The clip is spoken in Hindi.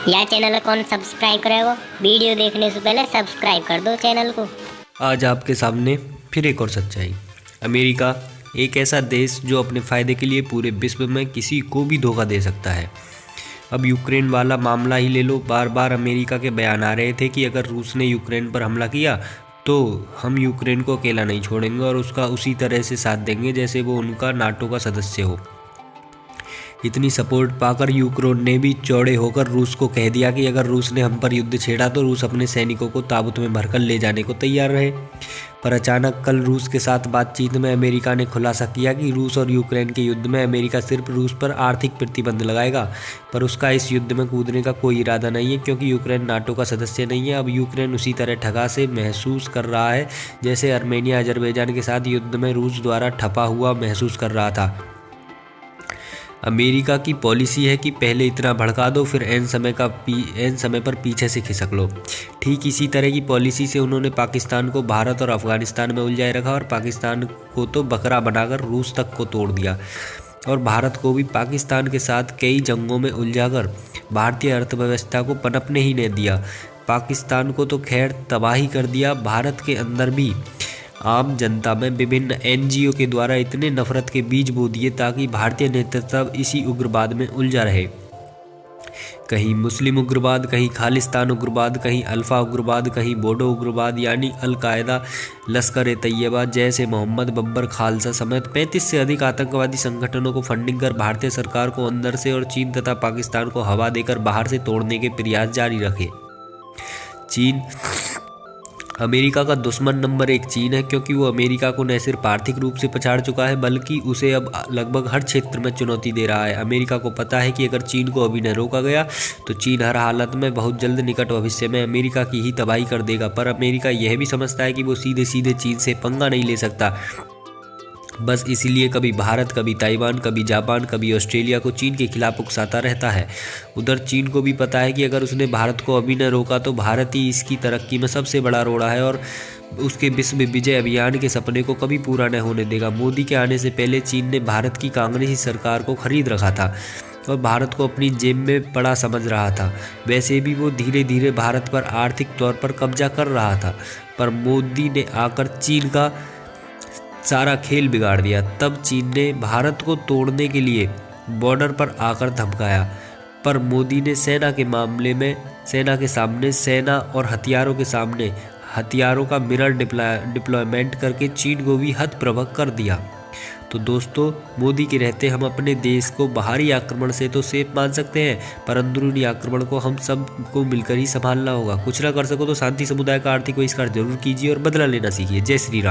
या चैनल को कौन सब्सक्राइब करेगा? वीडियो देखने से पहले सब्सक्राइब कर दो चैनल को। आज आपके सामने फिर एक और सच्चाई। अमेरिका एक ऐसा देश जो अपने फ़ायदे के लिए पूरे विश्व में किसी को भी धोखा दे सकता है। अब यूक्रेन वाला मामला ही ले लो। बार बार अमेरिका के बयान आ रहे थे कि अगर रूस ने यूक्रेन पर हमला किया तो हम यूक्रेन को अकेला नहीं छोड़ेंगे और उसका उसी तरह से साथ देंगे जैसे वो उनका नाटो का सदस्य हो। इतनी सपोर्ट पाकर यूक्रेन ने भी चौड़े होकर रूस को कह दिया कि अगर रूस ने हम पर युद्ध छेड़ा तो रूस अपने सैनिकों को ताबूत में भरकर ले जाने को तैयार रहे। पर अचानक कल रूस के साथ बातचीत में अमेरिका ने खुलासा किया कि रूस और यूक्रेन के युद्ध में अमेरिका सिर्फ रूस पर आर्थिक प्रतिबंध लगाएगा, पर उसका इस युद्ध में कूदने का कोई इरादा नहीं है क्योंकि यूक्रेन नाटो का सदस्य नहीं है। अब यूक्रेन उसी तरह ठगा से महसूस कर रहा है जैसे आर्मेनिया अजरबैजान के साथ युद्ध में रूस द्वारा ठपा हुआ महसूस कर रहा था। अमेरिका की पॉलिसी है कि पहले इतना भड़का दो फिर ऐन समय पर पीछे से खिसक लो। ठीक इसी तरह की पॉलिसी से उन्होंने पाकिस्तान को भारत और अफगानिस्तान में उलझाए रखा और पाकिस्तान को तो बकरा बनाकर रूस तक को तोड़ दिया और भारत को भी पाकिस्तान के साथ कई जंगों में उलझाकर भारतीय अर्थव्यवस्था को पनपने ही नहीं दिया। पाकिस्तान को तो खैर तबाही कर दिया, भारत के अंदर भी आम जनता में विभिन्न एनजीओ के द्वारा इतने नफरत के बीज बो दिए ताकि भारतीय नेतृत्व इसी उग्रवाद में उलझा रहे। कहीं मुस्लिम उग्रवाद, कहीं खालिस्तान उग्रवाद, कहीं अल्फा उग्रवाद, कहीं बोडो उग्रवाद यानी अल-कायदा, लश्कर ए तैयबा जैसे मोहम्मद बब्बर खालसा समेत 35 से अधिक आतंकवादी संगठनों को फंडिंग कर भारतीय सरकार को अंदर से और चीन तथा पाकिस्तान को हवा देकर बाहर से तोड़ने के प्रयास जारी रखे। चीन अमेरिका का दुश्मन नंबर 1 चीन है क्योंकि वो अमेरिका को न सिर्फ आर्थिक रूप से पछाड़ चुका है बल्कि उसे अब लगभग हर क्षेत्र में चुनौती दे रहा है। अमेरिका को पता है कि अगर चीन को अभी न रोका गया तो चीन हर हालत में बहुत जल्द निकट भविष्य में अमेरिका की ही तबाही कर देगा। पर अमेरिका यह भी समझता है कि वो सीधे सीधे चीन से पंगा नहीं ले सकता, बस इसीलिए कभी भारत, कभी ताइवान, कभी जापान, कभी ऑस्ट्रेलिया को चीन के खिलाफ उकसाता रहता है। उधर चीन को भी पता है कि अगर उसने भारत को अभी न रोका तो भारत ही इसकी तरक्की में सबसे बड़ा रोड़ा है और उसके विश्व विजय अभियान के सपने को कभी पूरा न होने देगा। मोदी के आने से पहले चीन ने भारत की कांग्रेसी सरकार को खरीद रखा था और भारत को अपनी जेब में पड़ा समझ रहा था। वैसे भी वो धीरे धीरे भारत पर आर्थिक तौर पर कब्जा कर रहा था, पर मोदी ने आकर चीन का सारा खेल बिगाड़ दिया। तब चीन ने भारत को तोड़ने के लिए बॉर्डर पर आकर धमकाया, पर मोदी ने सेना के मामले में सेना के सामने सेना और हथियारों के सामने हथियारों का मिरर डिप्लॉयमेंट करके चीन को भी हतप्रभ कर दिया। तो दोस्तों, मोदी के रहते हम अपने देश को बाहरी आक्रमण से तो सेफ मान सकते हैं, पर अंदरूनी आक्रमण को हम सब को मिलकर ही संभालना होगा। कुछ ना कर सको तो शांति समुदाय का आर्थिक बहिष्कार जरूर कीजिए और बदला लेना सीखिए। जय श्री राम।